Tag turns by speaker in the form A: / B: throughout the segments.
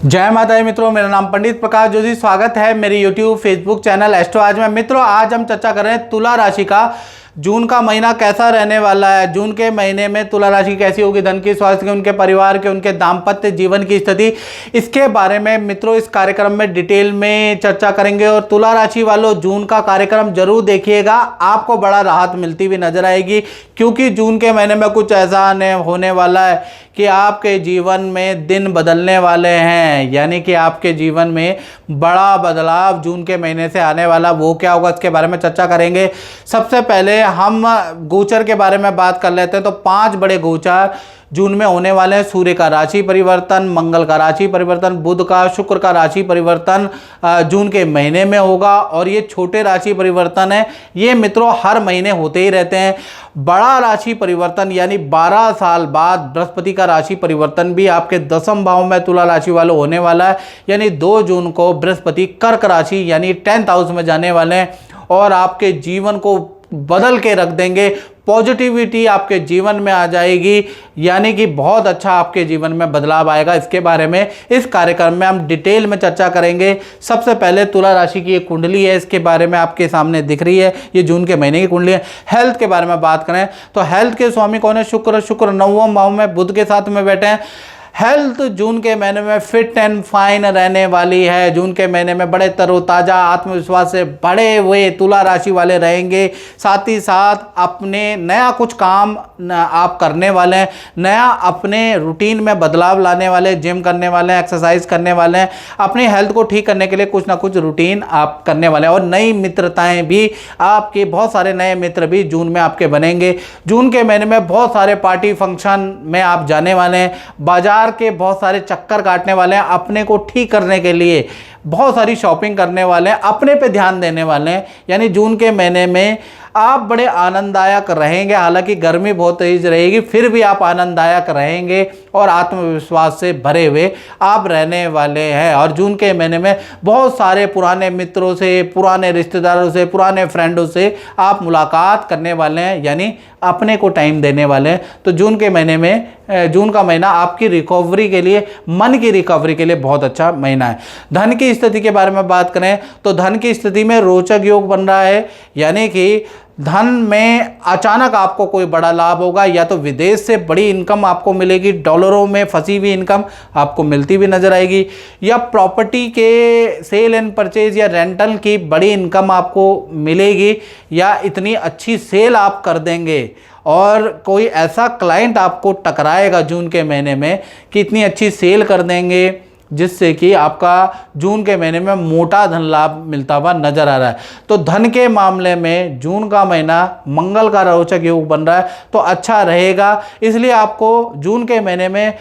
A: जय माता दी मित्रों, मेरा नाम पंडित प्रकाश जोशी। स्वागत है मेरी YouTube फेसबुक चैनल एस्ट्रो आज में। मित्रों, आज हम चर्चा कर रहे हैं तुला राशि का जून का महीना कैसा रहने वाला है। जून के महीने में तुला राशि कैसी होगी, धन की, स्वास्थ्य की, उनके परिवार के, उनके दाम्पत्य जीवन की स्थिति, इसके बारे में मित्रों इस कार्यक्रम में डिटेल में चर्चा करेंगे। और तुला राशि वालों, जून का कार्यक्रम जरूर देखिएगा, आपको बड़ा राहत मिलती हुई नजर आएगी, क्योंकि जून के महीने में कुछ ऐसा होने वाला है कि आपके जीवन में दिन बदलने वाले हैं। यानी कि आपके जीवन में बड़ा बदलाव जून के महीने से आने वाला, वो क्या होगा इसके बारे में चर्चा करेंगे। सबसे पहले हम गोचर के बारे में बात कर लेते हैं। तो 5 बड़े गोचर जून में होने वाले हैं। सूर्य का राशि परिवर्तन, मंगल का राशि परिवर्तन, बुध का, शुक्र का राशि परिवर्तन जून के महीने में होगा। और ये छोटे राशि परिवर्तन है, ये मित्रों हर महीने होते ही रहते हैं। बड़ा राशि परिवर्तन यानी 12 साल बाद बृहस्पति का राशि परिवर्तन भी आपके 10वें भाव में तुला राशि वालों होने वाला है। यानी 2 जून को बृहस्पति कर्क राशि यानी 10th हाउस में जाने वाले हैं और आपके जीवन को बदल के रख देंगे। पॉजिटिविटी आपके जीवन में आ जाएगी, यानी कि बहुत अच्छा आपके जीवन में बदलाव आएगा। इसके बारे में इस कार्यक्रम में हम डिटेल में चर्चा करेंगे। सबसे पहले तुला राशि की एक कुंडली है, इसके बारे में आपके सामने दिख रही है, ये जून के महीने की कुंडली है। हेल्थ के बारे में बात करें तो हेल्थ के स्वामी कौन है? शुक्र। शुक्र 9वें भाव में बुध के साथ में बैठे हैं। हेल्थ जून के महीने में फिट एंड फाइन रहने वाली है। जून के महीने में बड़े तरोताज़ा, आत्मविश्वास से बड़े हुए तुला राशि वाले रहेंगे। साथ ही साथ अपने नया कुछ काम आप करने वाले हैं, नया अपने रूटीन में बदलाव लाने वाले, जिम करने वाले हैं, एक्सरसाइज करने वाले हैं, अपनी हेल्थ को ठीक करने के लिए कुछ ना कुछ रूटीन आप करने वाले हैं। और नई मित्रताएं भी आपके, बहुत सारे नए मित्र भी जून में आपके बनेंगे। जून के महीने में बहुत सारे पार्टी फंक्शन में आप जाने वाले हैं, बाजार के बहुत सारे चक्कर काटने वाले हैं, अपने को ठीक करने के लिए बहुत सारी शॉपिंग करने वाले हैं, अपने पे ध्यान देने वाले हैं। यानी जून के महीने में आप बड़े आनंददायक रहेंगे। हालांकि गर्मी बहुत तेज रहेगी, फिर भी आप आनंददायक रहेंगे और आत्मविश्वास से भरे हुए आप रहने वाले हैं। और जून के महीने में बहुत सारे पुराने मित्रों से, पुराने रिश्तेदारों से, पुराने फ्रेंडों से आप मुलाकात करने वाले हैं, यानी अपने को टाइम देने वाले हैं। तो जून के महीने में, जून का महीना आपकी रिकवरी के लिए, मन की रिकवरी के लिए बहुत अच्छा महीना है। धन की स्थिति के बारे में बात करें तो धन की स्थिति में रोचक योग बन रहा है। यानी कि धन में अचानक आपको कोई बड़ा लाभ होगा, या तो विदेश से बड़ी इनकम आपको मिलेगी, डॉलरों में फंसी हुई इनकम आपको मिलती हुई नजर आएगी, या प्रॉपर्टी के सेल एंड परचेज या रेंटल की बड़ी इनकम आपको मिलेगी, या इतनी अच्छी सेल आप कर देंगे और कोई ऐसा क्लाइंट आपको टकराएगा जून के महीने में कि इतनी अच्छी सेल कर देंगे जिससे कि आपका जून के महीने में मोटा धन लाभ मिलता हुआ नजर आ रहा है। तो धन के मामले में जून का महीना मंगल का रोचक योग बन रहा है, तो अच्छा रहेगा। इसलिए आपको जून के महीने में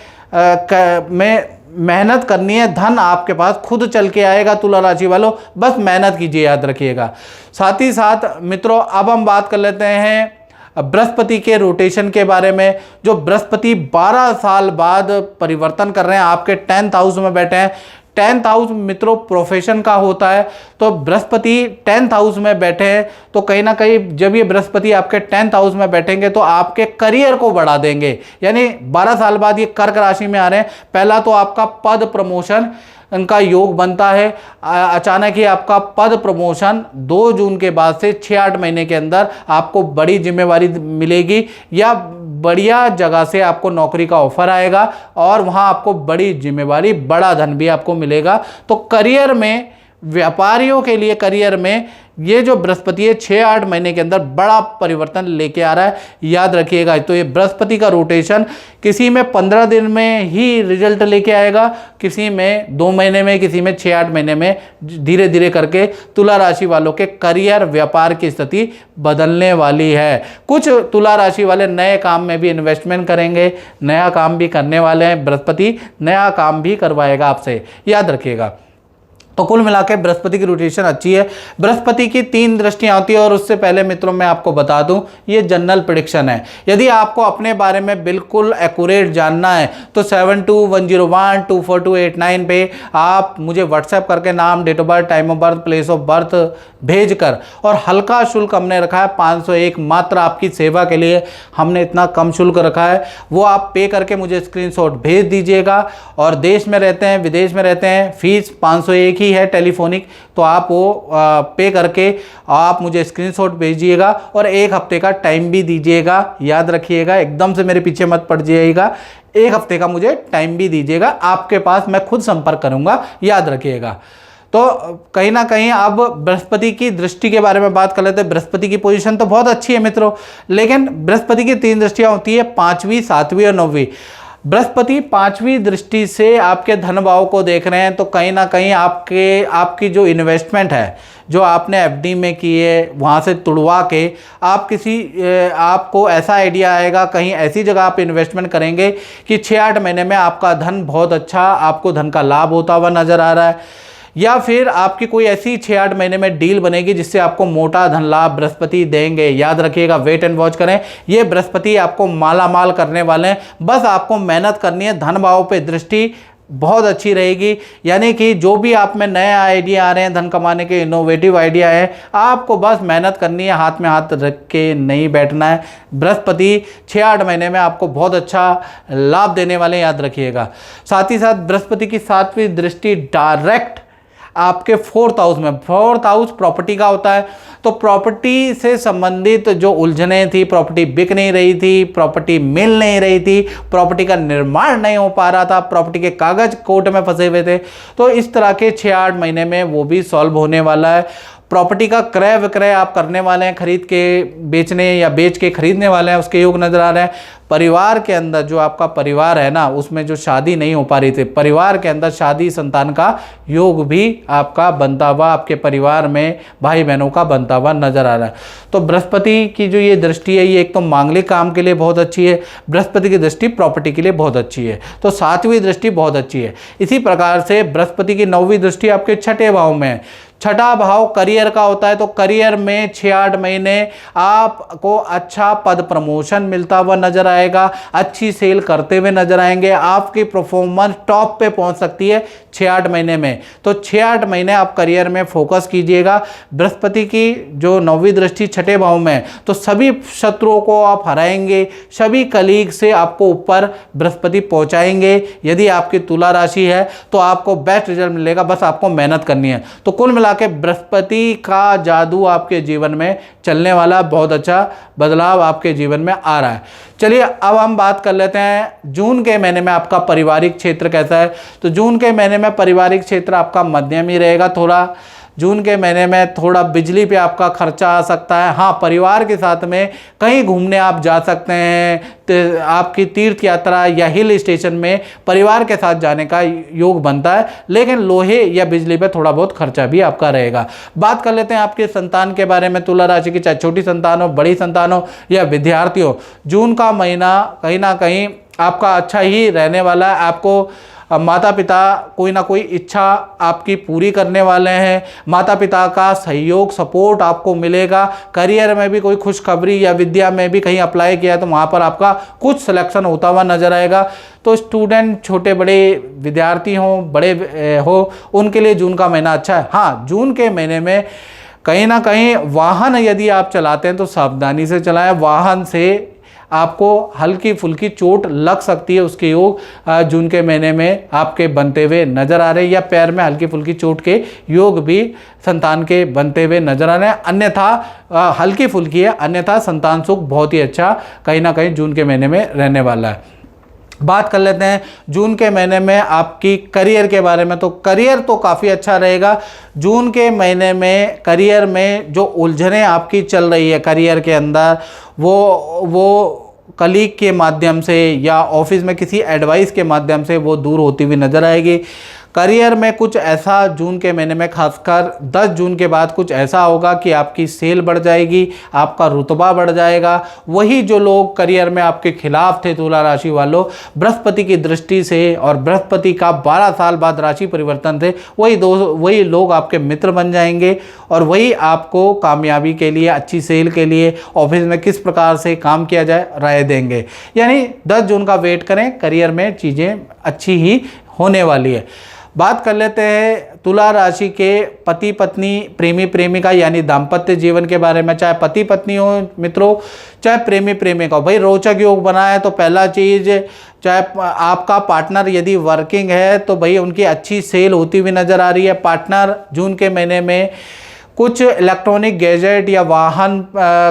A: मेहनत करनी है। धन आपके पास खुद चल के आएगा तुला राशि वालों, बस मेहनत कीजिए, याद रखिएगा। साथ ही साथ मित्रों, अब हम बात कर लेते हैं बृहस्पति के रोटेशन के बारे में। जो बृहस्पति 12 साल बाद परिवर्तन कर रहे हैं, आपके 10th हाउस में बैठे हैं। 10th हाउस मित्रों प्रोफेशन का होता है, तो बृहस्पति 10th हाउस में बैठे हैं, तो कहीं ना कहीं जब ये बृहस्पति आपके 10th हाउस में बैठेंगे तो आपके करियर को बढ़ा देंगे। यानी 12 साल बाद ये कर्क राशि में आ रहे हैं। पहला तो आपका पद प्रमोशन इनका योग बनता है। अचानक ही आपका पद प्रमोशन 2 जून के बाद से 6-8 महीने के अंदर आपको बड़ी जिम्मेवारी मिलेगी, या बढ़िया जगह से आपको नौकरी का ऑफर आएगा और वहां आपको बड़ी जिम्मेवारी, बड़ा धन भी आपको मिलेगा। तो करियर में, व्यापारियों के लिए करियर में ये जो बृहस्पति है 6-8 महीने के अंदर बड़ा परिवर्तन लेके आ रहा है, याद रखिएगा। तो ये बृहस्पति का रोटेशन किसी में 15 दिन में ही रिजल्ट लेके आएगा, किसी में 2 महीने में, किसी में 6-8 महीने में। धीरे धीरे करके तुला राशि वालों के करियर, व्यापार की स्थिति बदलने वाली है। कुछ तुला राशि वाले नए काम में भी इन्वेस्टमेंट करेंगे, नया काम भी करने वाले हैं। बृहस्पति नया काम भी करवाएगा आपसे, याद रखिएगा। तो कुल मिला के बृहस्पति की रोटेशन अच्छी है। बृहस्पति की 3 दृष्टियां होती है और उससे पहले मित्रों मैं आपको बता दूं ये जनरल प्रेडिक्शन है। यदि आपको अपने बारे में बिल्कुल एक्यूरेट जानना है तो 7210124289 पे आप मुझे व्हाट्सएप करके नाम, date of birth, time of birth, place of birth भेजकर, और हल्का शुल्क हमने रखा है 501 मात्र आपकी सेवा के लिए हमने इतना कम शुल्क रखा है, वो आप पे करके मुझे स्क्रीनशॉट भेज दीजिएगा। और देश में रहते हैं, विदेश में रहते हैं, फीस 501 ही है टेलीफोनिक, तो आप वो पे करके आप मुझे स्क्रीनशॉट भेजिएगा और 1 हफ्ते का टाइम भी दीजिएगा। याद रखिएगा, एकदम से मेरे पीछे मत पड़ जाइएगा, 1 हफ्ते का मुझे टाइम भी दीजिएगा, आपके पास मैं खुद संपर्क करूंगा, याद रखिएगा। तो कहीं ना कहीं अब बृहस्पति की दृष्टि के बारे में बात कर लेते हैं। बृहस्पति की पोजीशन तो बहुत अच्छी है मित्रों, लेकिन बृहस्पति की 3 दृष्टियां होती है, 5वीं, 7वीं और 9वीं। बृहस्पति 5वीं दृष्टि से आपके धन भाव को देख रहे हैं, तो कहीं ना कहीं आपकी जो इन्वेस्टमेंट है, जो आपने एफडी में की है, वहाँ से तुड़वा के आपको ऐसा आइडिया आएगा, कहीं ऐसी जगह आप इन्वेस्टमेंट करेंगे कि 6-8 महीने में आपका धन बहुत अच्छा, आपको धन का लाभ होता हुआ नजर आ रहा है। या फिर आपकी कोई ऐसी 6-8 महीने में डील बनेगी जिससे आपको मोटा धन लाभ बृहस्पति देंगे। याद रखिएगा, वेट एंड वॉच करें, ये बृहस्पति आपको माला माल करने वाले हैं, बस आपको मेहनत करनी है। धन भाव पे दृष्टि बहुत अच्छी रहेगी, यानी कि जो भी आप में नए आइडिया आ रहे हैं धन कमाने के, इनोवेटिव आइडिया है, आपको बस मेहनत करनी है, हाथ में हाथ रख के नहीं बैठना है। बृहस्पति 6-8 महीने में आपको बहुत अच्छा लाभ देने वाले, याद रखिएगा। साथ ही साथ बृहस्पति की 7वीं दृष्टि डायरेक्ट आपके 4th हाउस में, 4th हाउस प्रॉपर्टी का होता है, तो प्रॉपर्टी से संबंधित जो उलझने थी, प्रॉपर्टी बिक नहीं रही थी, प्रॉपर्टी मिल नहीं रही थी, प्रॉपर्टी का निर्माण नहीं हो पा रहा था, प्रॉपर्टी के कागज कोर्ट में फंसे हुए थे, तो इस तरह के 6-8 महीने में वो भी सॉल्व होने वाला है। प्रॉपर्टी का क्रय विक्रय आप करने वाले हैं, खरीद के बेचने या बेच के खरीदने वाले हैं, उसके योग नजर आ रहे हैं। परिवार के अंदर जो आपका परिवार है ना, उसमें जो शादी नहीं हो पा रही थी, परिवार के अंदर शादी संतान का योग भी आपका बनता हुआ, आपके परिवार में भाई बहनों का बनता हुआ नजर आ रहा है। तो बृहस्पति की जो ये दृष्टि है, ये एक तो मांगलिक काम के लिए बहुत अच्छी है, बृहस्पति की दृष्टि प्रॉपर्टी के लिए बहुत अच्छी है, तो 7वीं दृष्टि बहुत अच्छी है। इसी प्रकार से बृहस्पति की 9वीं दृष्टि आपके 6ठे भाव में है। 6ठा भाव करियर का होता है, तो करियर में 6-8 महीने आपको अच्छा पद प्रमोशन मिलता हुआ नजर आएगा, अच्छी सेल करते हुए नजर आएंगे, आपकी परफॉर्मेंस टॉप पे पहुंच सकती है 6-8 महीने में। तो 6-8 महीने आप करियर में फोकस कीजिएगा। बृहस्पति की जो 9वीं दृष्टि 6ठे भाव में है, तो सभी शत्रुओं को आप हराएंगे, सभी कलीग से आपको ऊपर बृहस्पति पहुंचाएंगे। यदि आपकी तुला राशि है तो आपको बेस्ट रिजल्ट मिलेगा, बस आपको मेहनत करनी है। तो कुल मिला के बृहस्पति का जादू आपके जीवन में चलने वाला, बहुत अच्छा बदलाव आपके जीवन में आ रहा है। चलिए अब हम बात कर लेते हैं जून के महीने में आपका पारिवारिक क्षेत्र कैसा है। तो जून के महीने में पारिवारिक क्षेत्र आपका मध्यम ही रहेगा। थोड़ा जून के महीने में थोड़ा बिजली पे आपका खर्चा आ सकता है। हाँ, परिवार के साथ में कहीं घूमने आप जा सकते हैं, तो आपकी तीर्थ यात्रा या हिल स्टेशन में परिवार के साथ जाने का योग बनता है, लेकिन लोहे या बिजली पे थोड़ा बहुत खर्चा भी आपका रहेगा। बात कर लेते हैं आपके संतान के बारे में। तुला राशि की चाहे छोटी संतान हो, बड़ी संतान हो या विद्यार्थी हो, जून का महीना कहीं ना कहीं आपका अच्छा ही रहने वाला है। आपको माता पिता कोई ना कोई इच्छा आपकी पूरी करने वाले हैं, माता पिता का सहयोग सपोर्ट आपको मिलेगा। करियर में भी कोई खुशखबरी या विद्या में भी कहीं अप्लाई किया है तो वहाँ पर आपका कुछ सिलेक्शन होता हुआ नजर आएगा। तो स्टूडेंट, छोटे बड़े विद्यार्थी हों, बड़े हो, उनके लिए जून का महीना अच्छा है। हाँ, जून के महीने में कहीं ना कहीं वाहन यदि आप चलाते हैं तो सावधानी से चलाएं। वाहन से आपको हल्की फुल्की चोट लग सकती है, उसके योग जून के महीने में आपके बनते हुए नजर आ रहे हैं, या पैर में हल्की फुल्की चोट के योग भी संतान के बनते हुए नजर आ रहे हैं। अन्यथा हल्की फुल्की है, अन्यथा संतान सुख बहुत ही अच्छा कहीं ना कहीं जून के महीने में रहने वाला है। बात कर लेते हैं जून के महीने में आपकी करियर के बारे में। तो करियर तो काफ़ी अच्छा रहेगा। जून के महीने में करियर में जो उलझनें आपकी चल रही है करियर के अंदर, वो कलीग के माध्यम से या ऑफिस में किसी एडवाइस के माध्यम से वो दूर होती हुई नजर आएगी। करियर में कुछ ऐसा जून के महीने में खासकर 10 जून के बाद कुछ ऐसा होगा कि आपकी सेल बढ़ जाएगी, आपका रुतबा बढ़ जाएगा। वही जो लोग करियर में आपके खिलाफ थे तुला राशि वालों, बृहस्पति की दृष्टि से और बृहस्पति का 12 साल बाद राशि परिवर्तन थे, वही लोग आपके मित्र बन जाएंगे और वही आपको कामयाबी के लिए, अच्छी सेल के लिए, ऑफिस में किस प्रकार से काम किया जाए राय देंगे। यानी 10 जून का वेट करें, करियर में चीज़ें अच्छी ही होने वाली है। बात कर लेते हैं तुला राशि के पति पत्नी, प्रेमी प्रेमिका यानी दाम्पत्य जीवन के बारे में। चाहे पति पत्नी हो मित्रों, चाहे प्रेमी प्रेमिका हो, भाई रोचक योग बना है तो पहला चीज़, चाहे आपका पार्टनर यदि वर्किंग है तो भाई उनकी अच्छी सेल होती हुई नज़र आ रही है। पार्टनर जून के महीने में कुछ इलेक्ट्रॉनिक गैजेट या वाहन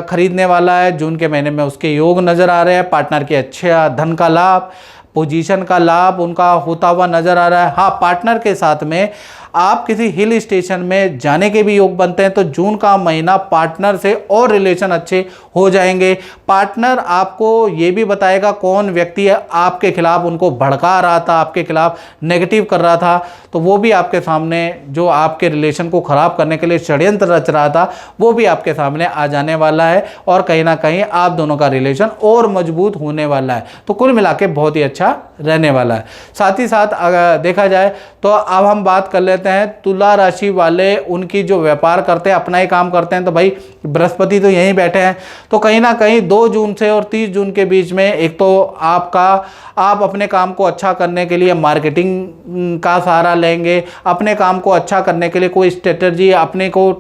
A: खरीदने वाला है, जून के महीने में उसके योग नज़र आ रहे हैं। पार्टनर के अच्छा धन का लाभ, पोजीशन का लाभ उनका होता हुआ नज़र आ रहा है। हाँ, पार्टनर के साथ में आप किसी हिल स्टेशन में जाने के भी योग बनते हैं, तो जून का महीना पार्टनर से और रिलेशन अच्छे हो जाएंगे। पार्टनर आपको ये भी बताएगा कौन व्यक्ति है आपके खिलाफ उनको भड़का रहा था, आपके खिलाफ नेगेटिव कर रहा था, तो वो भी आपके सामने, जो आपके रिलेशन को ख़राब करने के लिए षड्यंत्र रच रहा था, वो भी आपके सामने आ जाने वाला है और कहीं ना कहीं आप दोनों का रिलेशन और मजबूत होने वाला है। तो कुल मिला के बहुत ही अच्छा रहने वाला है। साथ ही साथ अगर देखा जाए तो अब हम बात कर लेते हैं तुला राशि वाले, उनकी जो व्यापार करते हैं, अपना ही काम करते हैं, तो भाई बृहस्पति तो यहीं बैठे हैं, तो कहीं ना कहीं 2 जून से और 30 जून के बीच में एक तो आप अपने काम को अच्छा करने के लिए मार्केटिंग का सहारा लेंगे, अपने काम को अच्छा करने के लिए कोई स्ट्रेटजी, अपने को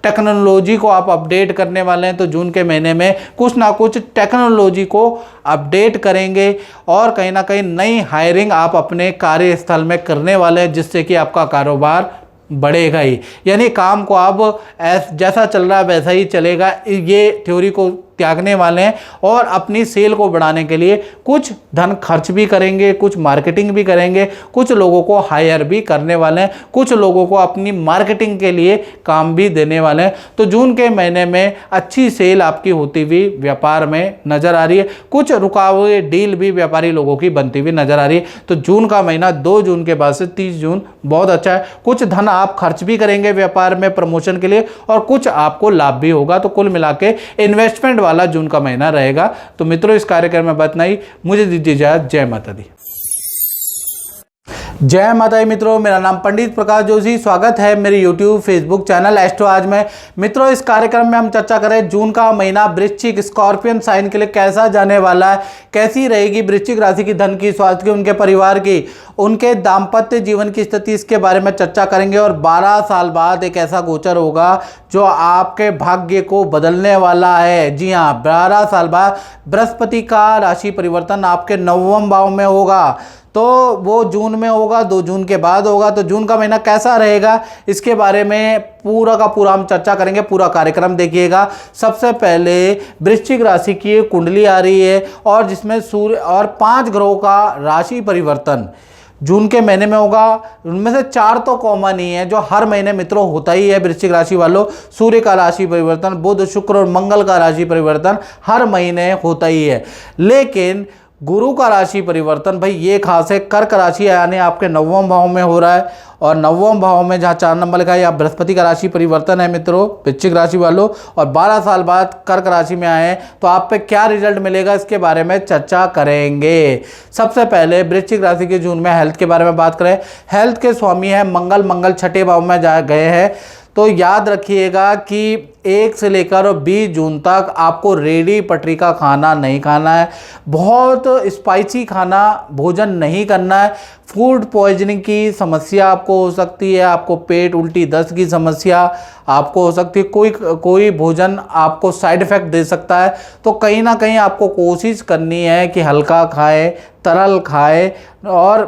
A: टेक्नोलॉजी को आप अपडेट करने वाले हैं, तो जून के महीने में कुछ ना कुछ टेक्नोलॉजी को अपडेट करेंगे और कहीं ना कहीं नई हायरिंग आप अपने कार्यस्थल में करने वाले हैं, जिससे कि आपका कारोबार बढ़ेगा ही। यानी काम को आप जैसा चल रहा है वैसा ही चलेगा, ये थ्योरी को त्यागने वाले हैं और अपनी सेल को बढ़ाने के लिए कुछ धन खर्च भी करेंगे, कुछ मार्केटिंग भी करेंगे, कुछ लोगों को हायर भी करने वाले हैं, कुछ लोगों को अपनी मार्केटिंग के लिए काम भी देने वाले हैं। तो जून के महीने में अच्छी सेल आपकी होती हुई व्यापार में नजर आ रही है। कुछ रुका हुए डील भी व्यापारी लोगों की बनती हुई नजर आ रही है। तो जून का महीना 2 जून के बाद से 30 जून बहुत अच्छा है। कुछ धन आप खर्च भी करेंगे व्यापार में प्रमोशन के लिए और कुछ आपको लाभ भी होगा। तो कुल मिला के इन्वेस्टमेंट वाला जून का महीना रहेगा। तो मित्रों, इस कार्यक्रम में बात नहीं, मुझे दीजिए इजाजत। जय माता दी। जय माता दी मित्रों, मेरा नाम पंडित प्रकाश जोशी। स्वागत है मेरे यूट्यूब फेसबुक चैनल एस्ट्रो आज में। मित्रों, इस कार्यक्रम में हम चर्चा करें जून का महीना वृश्चिक स्कॉर्पियन साइन के लिए कैसा जाने वाला है, कैसी रहेगी वृश्चिक राशि की धन की, स्वास्थ्य की, उनके परिवार की, उनके दाम्पत्य जीवन की स्थिति, इसके बारे में चर्चा करेंगे। और 12 साल बाद एक ऐसा गोचर होगा जो आपके भाग्य को बदलने वाला है। जी हाँ, 12 साल बाद बृहस्पति का राशि परिवर्तन आपके 9वें भाव में होगा, तो वो जून में होगा, 2 जून के बाद होगा। तो जून का महीना कैसा रहेगा, इसके बारे में पूरा का पूरा हम चर्चा करेंगे। पूरा कार्यक्रम देखिएगा। सबसे पहले वृश्चिक राशि की कुंडली आ रही है और जिसमें सूर्य और 5 ग्रहों का राशि परिवर्तन जून के महीने में होगा। उनमें से 4 तो कॉमन ही है, जो हर महीने मित्रों होता ही है वृश्चिक राशि वालों। सूर्य का राशि परिवर्तन, बुध, शुक्र और मंगल का राशि परिवर्तन हर महीने होता ही है। लेकिन गुरु का राशि परिवर्तन भाई ये खास है, कर्क राशि यानी आपके 9वें भाव में हो रहा है। और 9वें भाव में जहाँ 4 नंबर लिखा है, या बृहस्पति का राशि परिवर्तन है मित्रों वृश्चिक राशि वालों, और 12 साल बाद कर्क राशि में आए हैं, तो आप पे क्या रिजल्ट मिलेगा इसके बारे में चर्चा करेंगे। सबसे पहले वृश्चिक राशि के जून में हेल्थ के बारे में बात करें। हेल्थ के स्वामी है मंगल, मंगल 6ठे भाव में जा गए हैं। तो याद रखिएगा कि 1 से लेकर 20 जून तक आपको रेडी पटरी का खाना नहीं खाना है, बहुत स्पाइसी खाना भोजन नहीं करना है। फूड पॉइजनिंग की समस्या आपको हो सकती है, आपको पेट उल्टी दस्त की समस्या आपको हो सकती है, कोई भोजन आपको साइड इफेक्ट दे सकता है। तो कहीं ना कहीं आपको कोशिश करनी है कि हल्का खाए, तरल खाए और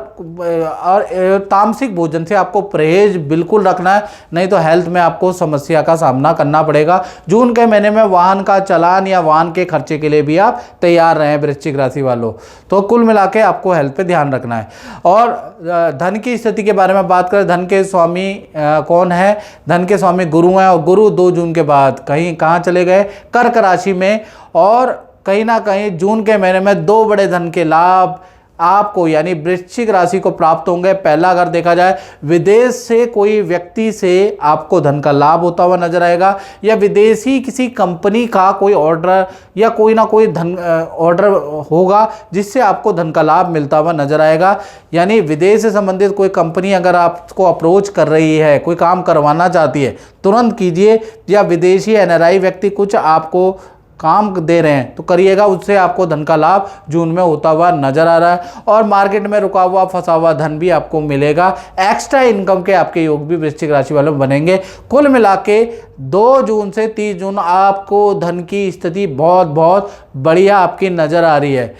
A: तामसिक भोजन से आपको परहेज बिल्कुल रखना है, नहीं तो हेल्थ में आपको समस्या का सामना करना पड़ेगा। जून के महीने में वाहन का चालान या वाहन के खर्चे के लिए भी आप तैयार रहें वृश्चिक राशि वालों। तो कुल मिला के आपको हेल्थ पे ध्यान रखना है। और धन की स्थिति के बारे में बात करें, धन के स्वामी कौन है? धन के स्वामी गुरु हैं, और गुरु 2 जून के बाद कहाँ चले गए? कर्क राशि में। और कहीं ना कहीं जून के महीने में 2 बड़े धन के लाभ आपको यानी वृश्चिक राशि को प्राप्त होंगे। पहला अगर देखा जाए, विदेश से कोई व्यक्ति से आपको धन का लाभ होता हुआ नजर आएगा, या विदेशी किसी कंपनी का कोई ऑर्डर या कोई ना कोई धन ऑर्डर होगा जिससे आपको धन का लाभ मिलता हुआ नजर आएगा। यानी विदेश से संबंधित कोई कंपनी अगर आपको अप्रोच कर रही है, कोई काम करवाना चाहती है, तुरंत कीजिए। या विदेशी NRI व्यक्ति कुछ आपको काम दे रहे हैं तो करिएगा, उससे आपको धन का लाभ जून में होता हुआ नजर आ रहा है। और मार्केट में रुका हुआ फंसा हुआ धन भी आपको मिलेगा। एक्स्ट्रा इनकम के आपके योग भी वृश्चिक राशि वालों बनेंगे। कुल मिला के 2 जून से 30 जून आपको धन की स्थिति बहुत बहुत बढ़िया आपकी नजर आ रही है।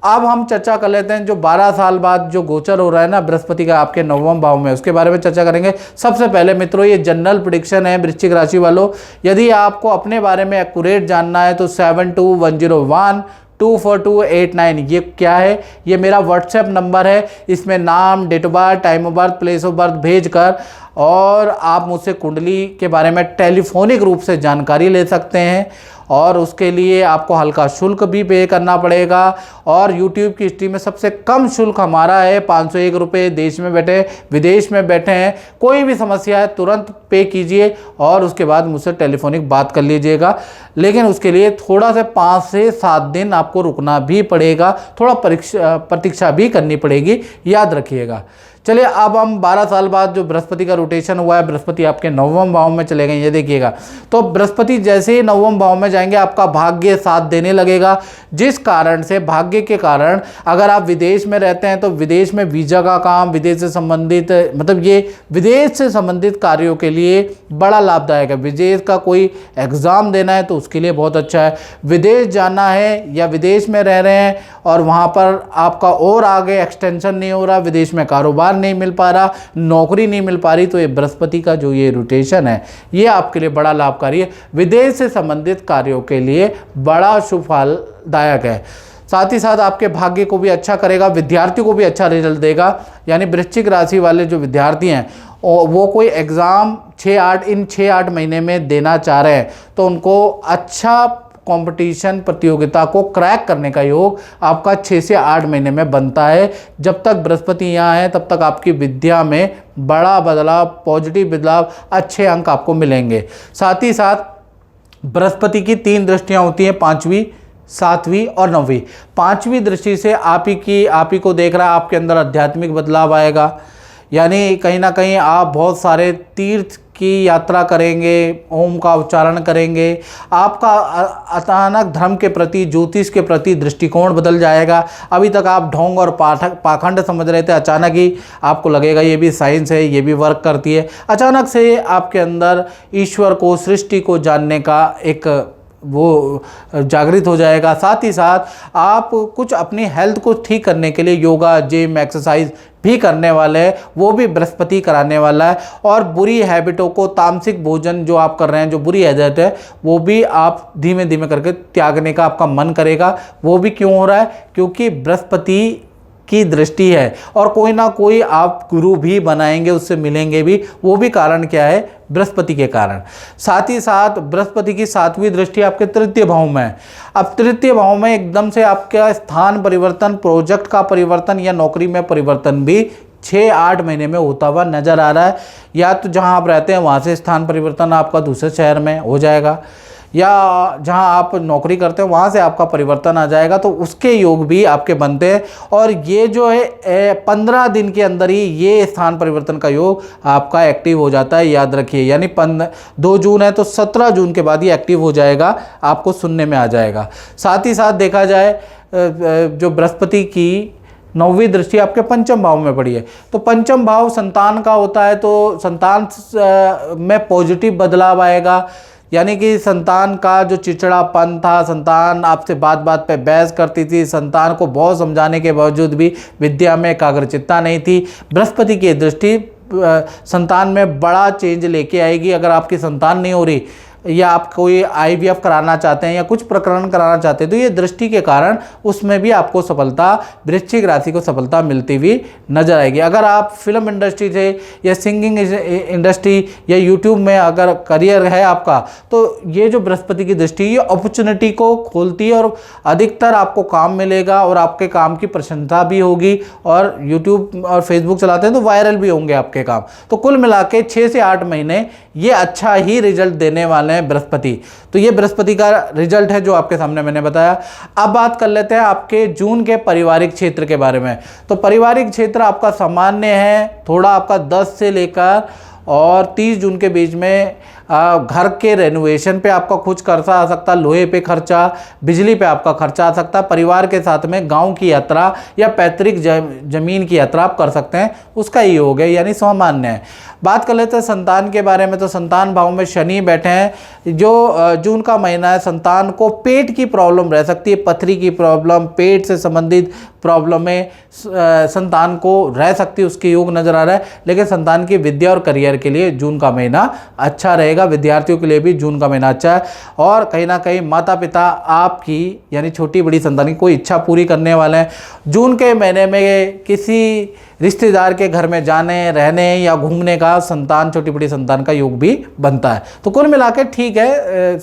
A: अब हम चर्चा कर लेते हैं जो 12 साल बाद जो गोचर हो रहा है ना बृहस्पति का आपके 9वें भाव में, उसके बारे में चर्चा करेंगे। सबसे पहले मित्रों, ये जनरल प्रेडिक्शन है वृश्चिक राशि वालों। यदि आपको अपने बारे में एक्यूरेट जानना है तो 7210124289 ये क्या है, ये मेरा व्हाट्सएप नंबर है। इसमें नाम, date of birth, time of birth, place of birth भेजकर और आप मुझसे कुंडली के बारे में टेलीफोनिक रूप से जानकारी ले सकते हैं। और उसके लिए आपको हल्का शुल्क भी पे करना पड़ेगा। और YouTube की हिस्ट्री में सबसे कम शुल्क हमारा है 501 रुपये। देश में बैठे, विदेश में बैठे हैं, कोई भी समस्या है तुरंत पे कीजिए और उसके बाद मुझसे टेलीफोनिक बात कर लीजिएगा। लेकिन उसके लिए थोड़ा से 5 से 7 दिन आपको रुकना भी पड़ेगा, थोड़ा प्रतीक्षा भी करनी पड़ेगी, याद रखिएगा। चलिए अब हम 12 साल बाद जो बृहस्पति का रोटेशन हुआ है, बृहस्पति आपके 9वें भाव में चले गए, ये देखिएगा। तो बृहस्पति जैसे ही 9वें भाव में जाएंगे आपका भाग्य साथ देने लगेगा, जिस कारण से भाग्य के कारण अगर आप विदेश में रहते हैं तो विदेश में वीज़ा का काम, विदेश से संबंधित मतलब ये विदेश से संबंधित कार्यों के लिए बड़ा लाभदायक है। विदेश का कोई एग्ज़ाम देना है तो उसके लिए बहुत अच्छा है। विदेश जाना है या विदेश में रह रहे हैं और वहाँ पर आपका और आगे एक्सटेंशन नहीं हो रहा, विदेश में कारोबार नहीं मिल पा रहा, नौकरी नहीं मिल पा रही, तो ये बृहस्पति का जो ये रोटेशन है ये आपके लिए बड़ा लाभकारी है। विदेश से संबंधित कार्यों के लिए बड़ा शुभ फलदायक है। साथ ही साथ आपके भाग्य को भी अच्छा करेगा, विद्यार्थियों को भी अच्छा रिजल्ट देगा। यानी वृश्चिक राशि वाले जो विद्यार्थी हैं वो कोई एग्ज़ाम 6-8 महीने में देना चाह रहे हैं तो उनको अच्छा कंपटीशन प्रतियोगिता को क्रैक करने का योग आपका 6 से 8 महीने में बनता है। जब तक बृहस्पति यहाँ है तब तक आपकी विद्या में बड़ा बदलाव, पॉजिटिव बदलाव, अच्छे अंक आपको मिलेंगे। साथ ही साथ बृहस्पति की 3 दृष्टियाँ होती हैं, 5वीं, 7वीं और 9वीं। 5वीं दृष्टि से आप ही को देख रहा है, आपके अंदर आध्यात्मिक बदलाव आएगा। यानी कहीं ना कहीं आप बहुत सारे तीर्थ की यात्रा करेंगे, ओम का उच्चारण करेंगे, आपका अचानक धर्म के प्रति, ज्योतिष के प्रति दृष्टिकोण बदल जाएगा। अभी तक आप ढोंग और पाखंड समझ रहे थे, अचानक ही आपको लगेगा ये भी साइंस है, ये भी वर्क करती है। अचानक से आपके अंदर ईश्वर को, सृष्टि को जानने का एक वो जागृत हो जाएगा। साथ ही साथ आप कुछ अपनी हेल्थ को ठीक करने के लिए योगा, जिम, एक्सरसाइज भी करने वाले हैं, वो भी बृहस्पति कराने वाला है। और बुरी हैबिटों को, तामसिक भोजन जो आप कर रहे हैं, जो बुरी हैबिट है, वो भी आप धीमे धीमे करके त्यागने का आपका मन करेगा। वो भी क्यों हो रहा है? क्योंकि बृहस्पति की दृष्टि है और कोई ना कोई आप गुरु भी बनाएंगे, उससे मिलेंगे भी। वो भी कारण क्या है? बृहस्पति के कारण। साथ ही साथ बृहस्पति की 7वीं दृष्टि आपके 3य भाव में है। अब 3य भाव में एकदम से आपका स्थान परिवर्तन, प्रोजेक्ट का परिवर्तन या नौकरी में परिवर्तन भी 6-8 महीने में होता हुआ नजर आ रहा है। या तो जहां आप रहते हैं वहां से स्थान परिवर्तन आपका दूसरे शहर में हो जाएगा, या जहां आप नौकरी करते हैं वहां से आपका परिवर्तन आ जाएगा, तो उसके योग भी आपके बनते हैं। और ये जो है 15 दिन के अंदर ही ये स्थान परिवर्तन का योग आपका एक्टिव हो जाता है, याद रखिए। यानी 2 जून है तो 17 जून के बाद ये एक्टिव हो जाएगा, आपको सुनने में आ जाएगा। साथ ही साथ देखा जाए जो बृहस्पति की 9वीं दृष्टि आपके 5म भाव में पड़ी है, तो 5म भाव संतान का होता है, तो संतान में पॉजिटिव बदलाव आएगा। यानी कि संतान का जो चिड़चिड़ापन था, संतान आपसे बात बात पे बहस करती थी, संतान को बहुत समझाने के बावजूद भी विद्या में एकाग्रचित्ता नहीं थी, बृहस्पति की दृष्टि संतान में बड़ा चेंज लेके आएगी। अगर आपकी संतान नहीं हो रही, या आप कोई IVF कराना चाहते हैं या कुछ प्रकरण कराना चाहते हैं, तो ये दृष्टि के कारण उसमें भी आपको सफलता, वृश्चिक राशि को सफलता मिलती हुई नजर आएगी। अगर आप फिल्म इंडस्ट्री से या सिंगिंग इंडस्ट्री या यूट्यूब में अगर करियर है आपका, तो ये जो बृहस्पति की दृष्टि ये अपॉर्चुनिटी को खोलती है और अधिकतर आपको काम मिलेगा और आपके काम की प्रशंसा भी होगी, और यूट्यूब और फेसबुक चलाते हैं तो वायरल भी होंगे आपके काम। तो कुल मिला के 6 से 8 महीने ये अच्छा ही रिजल्ट देने वाले हैं बृहस्पति। तो ये बृहस्पति का रिजल्ट है जो आपके सामने मैंने बताया। अब बात कर लेते हैं आपके जून के पारिवारिक क्षेत्र के बारे में। तो पारिवारिक क्षेत्र आपका सामान्य है, थोड़ा आपका 10 से लेकर और 30 जून के बीच में घर के रेनोवेशन पे आपका कुछ खर्चा आ सकता है, लोहे पे खर्चा, बिजली पे आपका खर्चा आ सकता है। परिवार के साथ में गांव की यात्रा या पैतृक जमीन की यात्रा आप कर सकते हैं, उसका ये हो गया, यानी सामान्य है। बात कर लेते हैं संतान के बारे में। तो संतान भाव में शनि बैठे हैं। जो जून का महीना है, संतान को पेट की प्रॉब्लम रह सकती है, पथरी की प्रॉब्लम, पेट से संबंधित प्रॉब्लमें संतान को रह सकती है, उसके योग नजर आ रहा है। लेकिन संतान की विद्या और करियर के लिए जून का महीना अच्छा रहेगा। विद्यार्थियों के लिए भी जून का महीना अच्छा है। और कहीं ना कहीं माता पिता आपकी यानी छोटी बड़ी संतान की कोई इच्छा पूरी करने वाले हैं। जून के महीने में किसी रिश्तेदार के घर में जाने, रहने या घूमने का संतान, छोटी बड़ी संतान का योग भी बनता है। तो कुल मिला के ठीक है,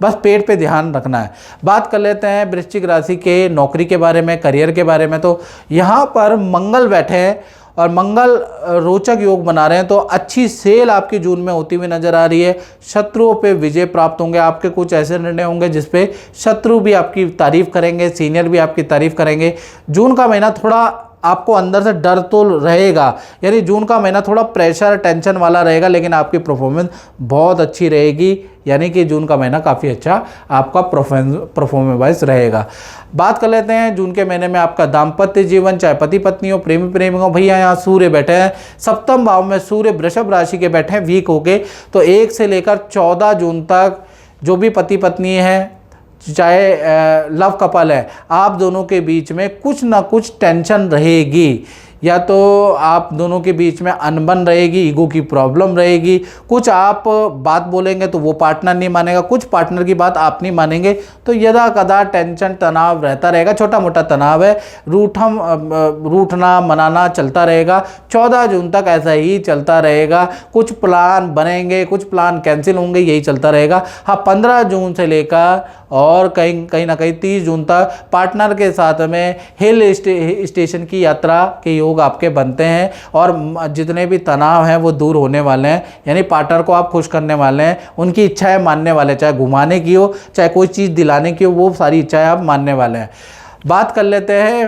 A: बस पेट पे ध्यान रखना है। बात कर लेते हैं वृश्चिक राशि के नौकरी के बारे में, करियर के बारे में। तो यहाँ पर मंगल बैठे हैं और मंगल रोचक योग बना रहे हैं, तो अच्छी सेल आपकी जून में होती हुई नजर आ रही है। शत्रुओं पे विजय प्राप्त होंगे, आपके कुछ ऐसे निर्णय होंगे जिसपे शत्रु भी आपकी तारीफ करेंगे, सीनियर भी आपकी तारीफ करेंगे। जून का महीना थोड़ा आपको अंदर से डर तो रहेगा, यानी जून का महीना थोड़ा प्रेशर टेंशन वाला रहेगा, लेकिन आपकी परफॉर्मेंस बहुत अच्छी रहेगी। यानी कि जून का महीना काफ़ी अच्छा आपका परफॉर्मेंस वाइज रहेगा। बात कर लेते हैं जून के महीने में आपका दाम्पत्य जीवन, चाहे पति पत्नी हो, प्रेमी प्रेमी हो। भैया यहाँ सूर्य बैठे हैं सप्तम भाव में, सूर्य वृषभ राशि के बैठे हैं वीक होके। तो 1 से लेकर 14 जून तक जो भी पति पत्नी है, चाहे लव कपल है, आप दोनों के बीच में कुछ ना कुछ टेंशन रहेगी। या तो आप दोनों के बीच में अनबन रहेगी, ईगो की प्रॉब्लम रहेगी। कुछ आप बात बोलेंगे तो वो पार्टनर नहीं मानेगा, कुछ पार्टनर की बात आप नहीं मानेंगे। तो यदा कदा टेंशन तनाव रहता रहेगा, छोटा मोटा तनाव है, रूठना मनाना चलता रहेगा। 14 जून तक ऐसा ही चलता रहेगा। कुछ प्लान बनेंगे, कुछ प्लान कैंसिल होंगे, यही चलता रहेगा। हाँ, 15 जून से लेकर और कहीं ना कहीं 30 जून तक पार्टनर के साथ में हिल स्टेशन की यात्रा के योग आपके बनते हैं और जितने भी तनाव हैं वो दूर होने वाले हैं। यानी पार्टनर को आप खुश करने वाले हैं, उनकी इच्छाएं मानने वाले, चाहे घुमाने की हो, चाहे कोई चीज़ दिलाने की हो, वो सारी इच्छाएं आप मानने वाले हैं। बात कर लेते हैं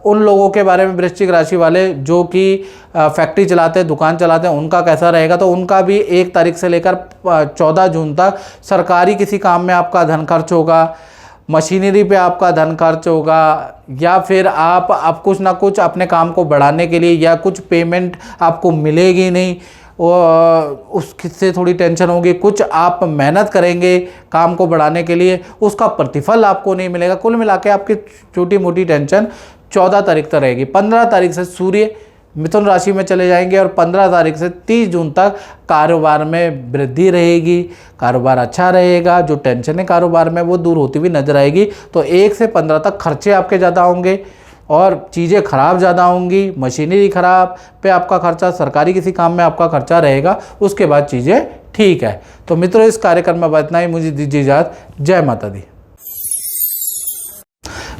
A: उन लोगों के बारे में, वृश्चिक राशि वाले जो कि फैक्ट्री चलाते हैं, दुकान चलाते हैं, उनका कैसा रहेगा। तो उनका भी 1 तारीख से लेकर 14 जून तक सरकारी किसी काम में आपका धन खर्च होगा, मशीनरी पे आपका धन खर्च होगा, या फिर आप कुछ ना कुछ अपने काम को बढ़ाने के लिए या कुछ पेमेंट आपको मिलेगी नहीं, उससे थोड़ी टेंशन होगी। कुछ आप मेहनत करेंगे काम को बढ़ाने के लिए, उसका प्रतिफल आपको नहीं मिलेगा। कुल मिला के आपकी छोटी मोटी टेंशन 14 तारीख तक रहेगी। 15 तारीख से सूर्य मिथुन राशि में चले जाएंगे और 15 तारीख से 30 जून तक कारोबार में वृद्धि रहेगी, कारोबार अच्छा रहेगा। जो टेंशन है कारोबार में वो दूर होती हुई नजर आएगी। तो 1 से 15 तक खर्चे आपके ज़्यादा होंगे और चीज़ें खराब ज़्यादा होंगी, मशीनरी खराब पे आपका खर्चा, सरकारी किसी काम में आपका खर्चा रहेगा। उसके बाद चीज़ें ठीक है। तो मित्रों, इस कार्यक्रम में इतना ही, मुझे दीजिए इजाज़त। जय माता दी।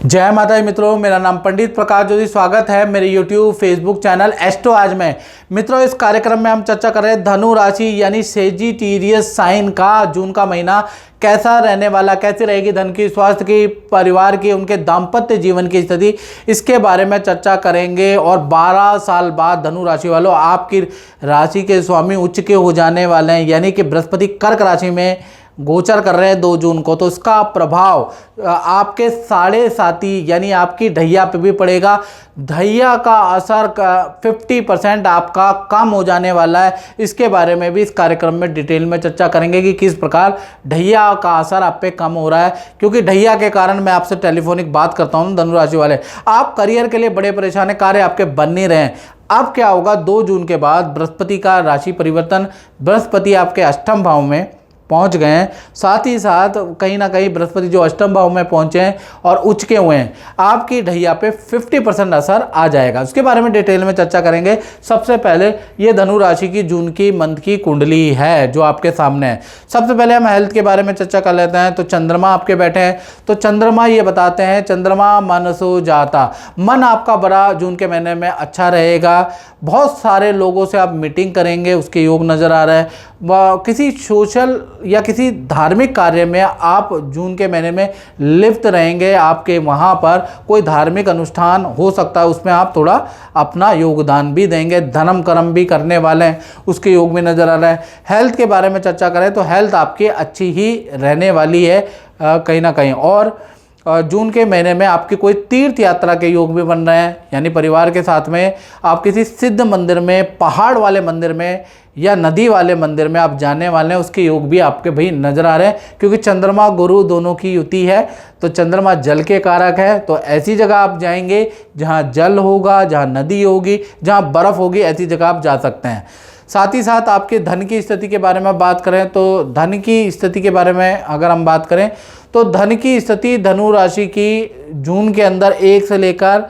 A: जय माता दी मित्रों, मेरा नाम पंडित प्रकाश जोशी। स्वागत है मेरे YouTube फेसबुक चैनल एस्ट्रो आज में। मित्रों, इस कार्यक्रम में हम चर्चा कर रहे हैं धनु राशि यानी सेजिटेरियस साइन का जून का महीना कैसा रहने वाला, कैसी रहेगी धन की, स्वास्थ्य की, परिवार की, उनके दाम्पत्य जीवन की स्थिति, इसके बारे में चर्चा करेंगे। और 12 साल बाद धनु राशि वालों आपकी राशि के स्वामी उच्च के हो जाने वाले हैं, यानी कि बृहस्पति कर्क राशि में गोचर कर रहे हैं 2 जून को। तो इसका प्रभाव आपके 7.5 यानी आपकी ढैया पे भी पड़ेगा। ढैया का असर 50% आपका कम हो जाने वाला है। इसके बारे में भी इस कार्यक्रम में डिटेल में चर्चा करेंगे कि किस प्रकार ढैया का असर आप पे कम हो रहा है। क्योंकि ढैया के कारण मैं आपसे टेलीफोनिक बात करता हूँ। धनु राशि वाले, आप करियर के लिए बड़े परेशान हैं, कार्य आपके बन नहीं रहे हैं। अब क्या होगा, 2 जून के बाद बृहस्पति का राशि परिवर्तन, बृहस्पति आपके 8वें भाव में पहुंच गए हैं। साथ ही साथ कहीं ना कहीं बृहस्पति जो अष्टम भाव में पहुंचे हैं और उच्च के हुए हैं, आपकी ढैया पे 50% असर आ जाएगा। उसके बारे में डिटेल में चर्चा करेंगे। सबसे पहले ये धनु राशि की जून की मंथ की कुंडली है जो आपके सामने है। सबसे पहले हम हेल्थ के बारे में चर्चा कर लेते हैं। तो चंद्रमा आपके बैठे हैं, तो चंद्रमा ये बताते हैं, चंद्रमा मनसो जाता, मन आपका बड़ा जून के महीने में अच्छा रहेगा। बहुत सारे लोगों से आप मीटिंग करेंगे, उसके योग नज़र आ रहा है। किसी सोशल या किसी धार्मिक कार्य में आप जून के महीने में लिप्त रहेंगे। आपके वहाँ पर कोई धार्मिक अनुष्ठान हो सकता है, उसमें आप थोड़ा अपना योगदान भी देंगे। धर्म कर्म भी करने वाले हैं, उसके योग में नज़र आ रहा है। हेल्थ के बारे में चर्चा करें तो हेल्थ आपकी अच्छी ही रहने वाली है कहीं ना कहीं। और जून के महीने में आपकी कोई तीर्थ यात्रा के योग भी बन रहे हैं, यानी परिवार के साथ में आप किसी सिद्ध मंदिर में, पहाड़ वाले मंदिर में या नदी वाले मंदिर में आप जाने वाले हैं, उसके योग भी आपके भाई नज़र आ रहे हैं। क्योंकि चंद्रमा गुरु दोनों की युति है, तो चंद्रमा जल के कारक है, तो ऐसी जगह आप जाएंगे जहाँ जल होगा, जहाँ नदी होगी, जहाँ बर्फ़ होगी, ऐसी जगह आप जा सकते हैं। साथ ही साथ आपके धन की स्थिति के बारे में बात करें तो धन की स्थिति के बारे में अगर हम बात करें तो धन की स्थिति धनु राशि की जून के अंदर 1 से लेकर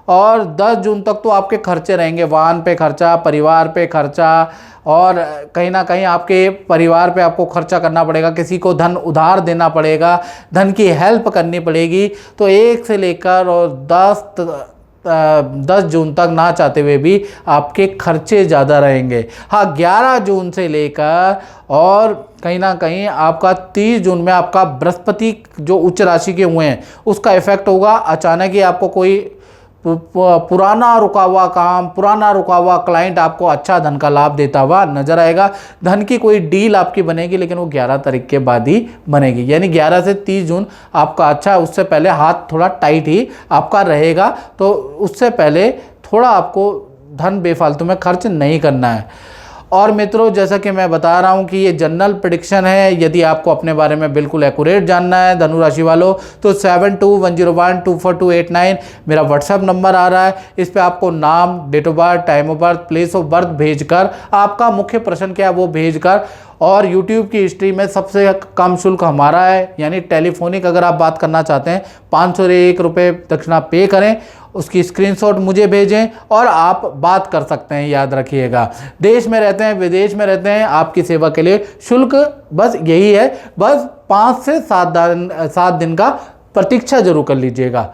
A: और 10 जून तक तो आपके खर्चे रहेंगे। वाहन पे खर्चा, परिवार पे खर्चा, और कहीं ना कहीं आपके परिवार पे आपको खर्चा करना पड़ेगा, किसी को धन उधार देना पड़ेगा, धन की हेल्प करनी पड़ेगी। तो 1 से लेकर और 10 जून तक ना चाहते हुए भी आपके खर्चे ज़्यादा रहेंगे। हाँ, 11 जून से लेकर और कहीं ना कहीं आपका 30 जून में आपका बृहस्पति जो उच्च राशि के हुए हैं उसका इफेक्ट होगा। अचानक ही आपको कोई पुराना रुका हुआ काम, पुराना रुका हुआ क्लाइंट आपको अच्छा धन का लाभ देता हुआ नजर आएगा। धन की कोई डील आपकी बनेगी, लेकिन वो 11 तारीख के बाद ही बनेगी, यानी 11 से 30 जून आपका अच्छा है। उससे पहले हाथ थोड़ा टाइट ही आपका रहेगा, तो उससे पहले थोड़ा आपको धन बेफालतू में खर्च नहीं करना है। और मित्रों, जैसा कि मैं बता रहा हूं कि ये जनरल प्रेडिक्शन है। यदि आपको अपने बारे में बिल्कुल एक्यूरेट जानना है धनु राशि वालों, तो 7210124289 मेरा व्हाट्सएप नंबर आ रहा है। इस पे आपको नाम, date of birth, time of birth, place of birth भेजकर, आपका मुख्य प्रश्न क्या है वो भेजकर, और YouTube की हिस्ट्री में सबसे कम शुल्क हमारा है, यानी टेलीफोनिक अगर आप बात करना चाहते हैं 501 रुपये दक्षिणा पे करें, उसकी स्क्रीनशॉट मुझे भेजें और आप बात कर सकते हैं। याद रखिएगा, देश में रहते हैं, विदेश में रहते हैं, आपकी सेवा के लिए शुल्क बस यही है, बस 5 से 7 दिन का प्रतीक्षा जरूर कर लीजिएगा।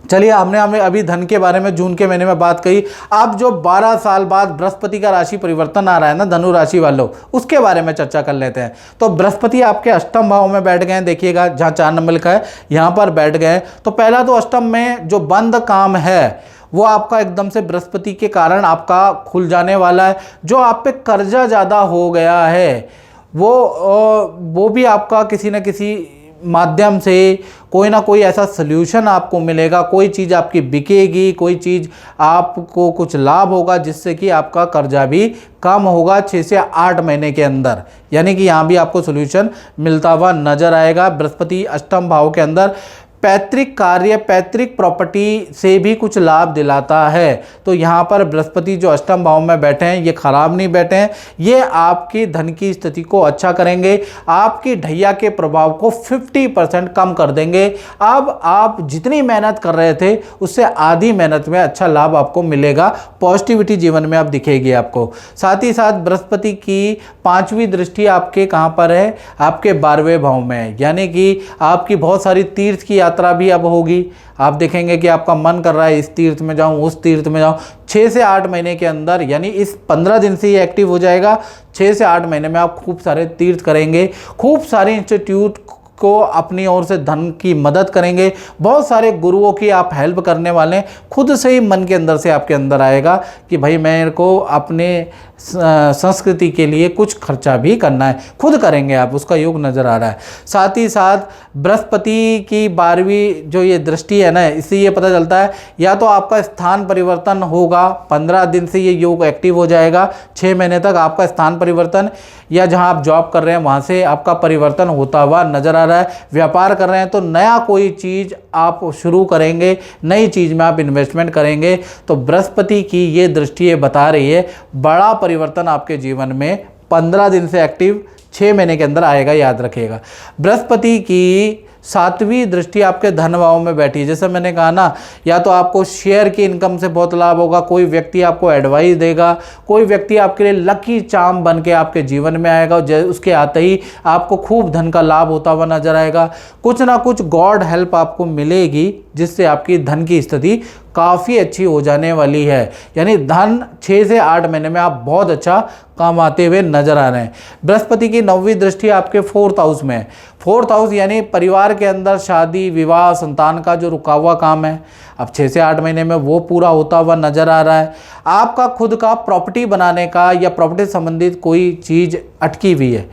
A: चलिए, हमने अभी धन के बारे में जून के महीने में बात कही। अब जो 12 साल बाद बृहस्पति का राशि परिवर्तन आ रहा है ना धनु राशि वालों, उसके बारे में चर्चा कर लेते हैं। तो बृहस्पति आपके अष्टम भाव में बैठ गए हैं, देखिएगा जहाँ 4 नंबर लिखा है यहाँ पर बैठ गए। तो पहला तो अष्टम में जो बंद काम है वो आपका एकदम से बृहस्पति के कारण आपका खुल जाने वाला है। जो आप पे कर्जा ज़्यादा हो गया है वो भी आपका किसी न किसी माध्यम से कोई ना कोई ऐसा सल्यूशन आपको मिलेगा। कोई चीज़ आपकी बिकेगी, कोई चीज़ आपको कुछ लाभ होगा जिससे कि आपका कर्जा भी कम होगा 6 से 8 महीने के अंदर, यानी कि यहाँ भी आपको सल्यूशन मिलता हुआ नजर आएगा। बृहस्पति अष्टम भाव के अंदर पैतृक कार्य, पैतृक प्रॉपर्टी से भी कुछ लाभ दिलाता है। तो यहाँ पर बृहस्पति जो अष्टम भाव में बैठे हैं ये खराब नहीं बैठे हैं, ये आपकी धन की स्थिति को अच्छा करेंगे, आपकी ढैया के प्रभाव को 50% कम कर देंगे। अब आप जितनी मेहनत कर रहे थे उससे आधी मेहनत में अच्छा लाभ आपको मिलेगा, पॉजिटिविटी जीवन में अब दिखेगी आपको। साथ ही साथ बृहस्पति की 5वीं दृष्टि आपके कहाँ पर है, आपके 12वें भाव में है, यानी कि आपकी बहुत सारी तीर्थ की यात्रा भी अब होगी। आप देखेंगे कि आपका मन कर रहा है इस तीर्थ में जाऊं, उस तीर्थ में जाऊं। 6 से 8 महीने के अंदर, यानी इस 15 दिन से ये एक्टिव हो जाएगा। 6 से 8 महीने में आप खूब सारे तीर्थ करेंगे, खूब सारे इंस्टीट्यूट को अपनी ओर से धन की मदद करेंगे, बहुत सारे गुरुओं की आप हेल्प करने वाले हैं। खुद से ही मन के अंदर से आपके अंदर आएगा कि भाई मेरे को अपने संस्कृति के लिए कुछ खर्चा भी करना है, खुद करेंगे आप, उसका योग नज़र आ रहा है। साथ ही साथ बृहस्पति की 12वीं जो ये दृष्टि है ना, इससे ये पता चलता है या तो आपका स्थान परिवर्तन होगा, 15 दिन से ये योग एक्टिव हो जाएगा, 6 महीने तक आपका स्थान परिवर्तन, या जहां आप जॉब कर रहे हैं वहां से आपका परिवर्तन होता हुआ नज़र आ रहा है। व्यापार कर रहे हैं तो नया कोई चीज़ आप शुरू करेंगे, नई चीज़ में आप इन्वेस्टमेंट करेंगे। तो बृहस्पति की ये दृष्टि ये बता रही है बड़ा परिवर्तन आपके जीवन में 15 दिन से एक्टिव, 6 महीने के अंदर आएगा, याद रखिएगा। बृहस्पति की 7वीं दृष्टि आपके धन भाव में बैठी है। जैसे मैंने कहा ना, या तो आपको शेयर की इनकम से बहुत लाभ होगा, कोई व्यक्ति आपको एडवाइस देगा, कोई व्यक्ति आपके लिए लकी चार्म बन के आपके जीवन में आएगा, उसके आते ही आपको खूब धन का लाभ होता हुआ नजर आएगा। कुछ ना कुछ गॉड हेल्प आपको मिलेगी, जिससे आपकी धन की स्थिति काफ़ी अच्छी हो जाने वाली है। यानी धन 6 से 8 महीने में आप बहुत अच्छा कमाते हुए नजर आ रहे हैं। बृहस्पति की 9वीं दृष्टि आपके 4th हाउस में है। 4th हाउस यानी परिवार के अंदर शादी विवाह संतान का जो रुका हुआ काम है, अब 6 से 8 महीने में वो पूरा होता हुआ नजर आ रहा है। आपका खुद का प्रॉपर्टी बनाने का या प्रॉपर्टी संबंधित कोई चीज़ अटकी हुई है,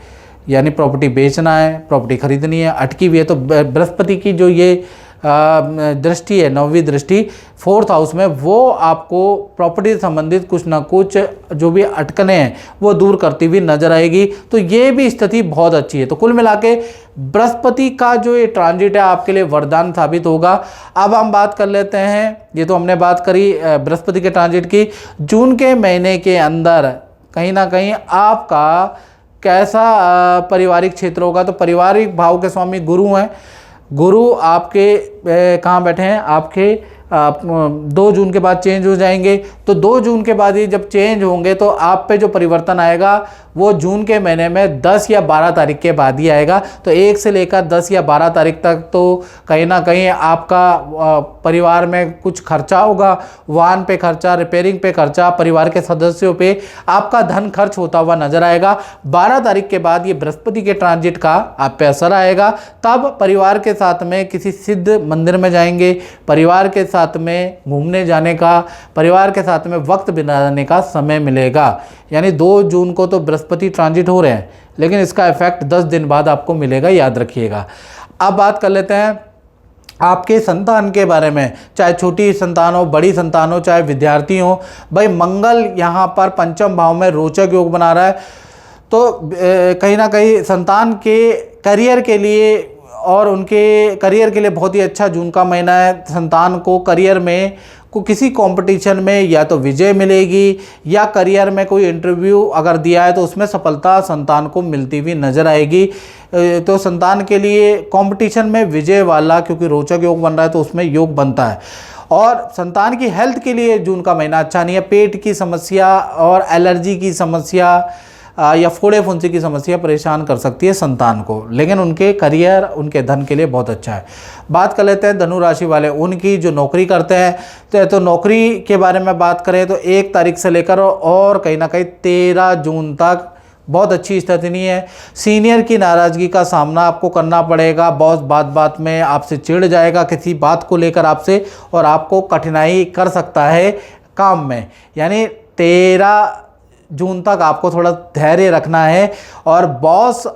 A: यानी प्रॉपर्टी बेचना है, प्रॉपर्टी खरीदनी है, अटकी हुई है, तो बृहस्पति की जो ये दृष्टि है, 9वीं दृष्टि 4th हाउस में, वो आपको प्रॉपर्टी से संबंधित कुछ ना कुछ जो भी अटकने हैं वो दूर करती हुई नजर आएगी। तो ये भी स्थिति बहुत अच्छी है। तो कुल मिला के बृहस्पति का जो ये ट्रांजिट है आपके लिए वरदान साबित होगा। अब हम बात कर लेते हैं, ये तो हमने बात करी बृहस्पति के ट्रांजिट की। जून के महीने के अंदर कहीं ना कहीं आपका कैसा पारिवारिक क्षेत्र होगा, तो पारिवारिक भाव के स्वामी गुरु हैं। गुरु आपके कहाँ बैठे हैं, आपके 2 जून के बाद चेंज हो जाएंगे। तो 2 जून के बाद ही जब चेंज होंगे तो आप पे जो परिवर्तन आएगा वो जून के महीने में 10 या 12 तारीख के बाद ही आएगा। तो 1 से लेकर 10 या 12 तारीख तक तो कहीं ना कहीं आपका परिवार में कुछ खर्चा होगा, वाहन पे खर्चा, रिपेयरिंग पे खर्चा, परिवार के सदस्यों पे आपका धन खर्च होता हुआ नजर आएगा। 12 तारीख के बाद ये बृहस्पति के ट्रांजिट का आप पे असर आएगा। तब परिवार के साथ में किसी सिद्ध मंदिर में जाएंगे, परिवार के साथ में घूमने जाने का, परिवार के साथ में वक्त बिताने का समय मिलेगा। यानी 2 जून को तो बृहस्पति ट्रांजिट हो रहे हैं, लेकिन इसका इफेक्ट 10 दिन बाद आपको मिलेगा, याद रखिएगा। अब बात कर लेते हैं आपके संतान के बारे में, चाहे छोटी संतान हो, बड़ी संतान हो, चाहे विद्यार्थी हो। भाई मंगल यहाँ पर 5th भाव में रोचक योग बना रहा है, तो कहीं ना कहीं संतान के करियर के लिए और उनके करियर के लिए बहुत ही अच्छा जून का महीना है। संतान को करियर में किसी कंपटीशन में या तो विजय मिलेगी, या करियर में कोई इंटरव्यू अगर दिया है तो उसमें सफलता संतान को मिलती हुई नजर आएगी। तो संतान के लिए कंपटीशन में विजय वाला, क्योंकि रोचक योग बन रहा है तो उसमें योग बनता है। और संतान की हेल्थ के लिए जून का महीना अच्छा नहीं है। पेट की समस्या और एलर्जी की समस्या या फोड़े फुंसी की समस्या परेशान कर सकती है संतान को, लेकिन उनके करियर, उनके धन के लिए बहुत अच्छा है। बात कर लेते हैं धनु राशि वाले, उनकी जो नौकरी करते हैं। तो नौकरी के बारे में बात करें तो 1 तारीख से लेकर और कहीं ना कहीं 13 जून तक बहुत अच्छी स्थिति नहीं है। सीनियर की नाराज़गी का सामना आपको करना पड़ेगा। बॉस बात बात में आपसे चिढ़ जाएगा किसी बात को लेकर आपसे, और आपको कठिनाई कर सकता है काम में। यानी 13 जून तक आपको थोड़ा धैर्य रखना है, और बॉस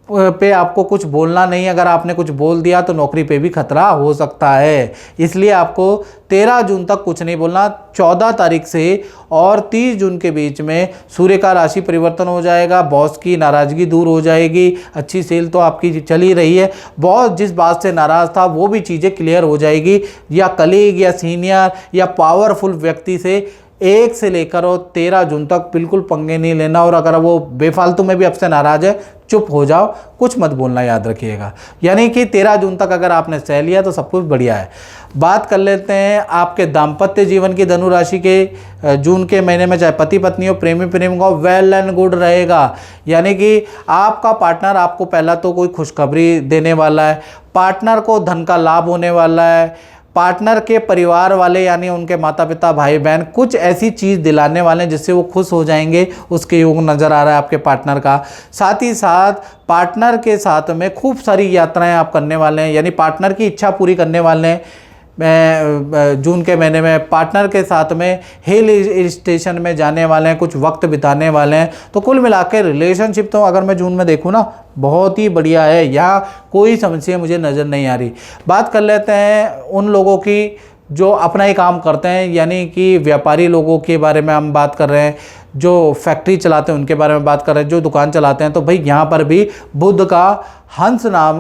A: पे आपको कुछ बोलना नहीं। अगर आपने कुछ बोल दिया तो नौकरी पे भी खतरा हो सकता है, इसलिए आपको 13 जून तक कुछ नहीं बोलना। 14 तारीख से और 30 जून के बीच में सूर्य का राशि परिवर्तन हो जाएगा, बॉस की नाराज़गी दूर हो जाएगी। अच्छी सेल तो आपकी चल ही रही है, बॉस जिस बात से नाराज़ था वो भी चीज़ें क्लियर हो जाएगी। या कलीग या सीनियर या पावरफुल व्यक्ति से 1 से लेकर और 13 जून तक बिल्कुल पंगे नहीं लेना, और अगर वो बेफालतू में भी आपसे नाराज़ है चुप हो जाओ, कुछ मत बोलना, याद रखिएगा। यानी कि 13 जून तक अगर आपने सह लिया तो सब कुछ बढ़िया है। बात कर लेते हैं आपके दाम्पत्य जीवन की। धनु राशि के जून के महीने में चाहे पति पत्नी हो, प्रेमी प्रेमी हो, वेल एंड गुड रहेगा। यानी कि आपका पार्टनर आपको पहला तो कोई खुशखबरी देने वाला है, पार्टनर को धन का लाभ होने वाला है, पार्टनर के परिवार वाले यानी उनके माता पिता भाई बहन कुछ ऐसी चीज़ दिलाने वाले हैं जिससे वो खुश हो जाएंगे, उसके योग नज़र आ रहा है आपके पार्टनर का। साथ ही साथ पार्टनर के साथ में खूब सारी यात्राएं आप करने वाले हैं, यानी पार्टनर की इच्छा पूरी करने वाले हैं। जून के महीने में पार्टनर के साथ में हिल स्टेशन में जाने वाले हैं, कुछ वक्त बिताने वाले हैं। तो कुल मिलाकर रिलेशनशिप तो अगर मैं जून में देखूँ ना बहुत ही बढ़िया है, यहाँ कोई समस्या मुझे नज़र नहीं आ रही। बात कर लेते हैं उन लोगों की जो अपना ही काम करते हैं, यानी कि व्यापारी लोगों के बारे में हम बात कर रहे हैं। जो फैक्ट्री चलाते हैं उनके बारे में बात कर रहे हैं, जो दुकान चलाते हैं, तो भाई यहाँ पर भी बुध का हंस नाम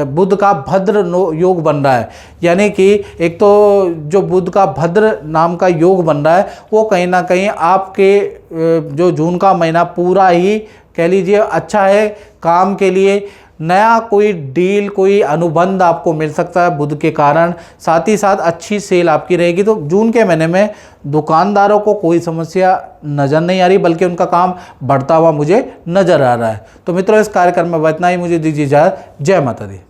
A: बुध का भद्र योग बन रहा है। यानी कि एक तो जो बुध का भद्र नाम का योग बन रहा है वो कहीं ना कहीं आपके जो जून का महीना पूरा ही कह लीजिए अच्छा है। काम के लिए नया कोई डील, कोई अनुबंध आपको मिल सकता है बुध के कारण। साथ ही साथ अच्छी सेल आपकी रहेगी। तो जून के महीने में दुकानदारों को कोई समस्या नज़र नहीं आ रही, बल्कि उनका काम बढ़ता हुआ मुझे नज़र आ रहा है। तो मित्रों, इस कार्यक्रम में इतना ही। मुझे दीजिए इजाज़त। जय माता दी।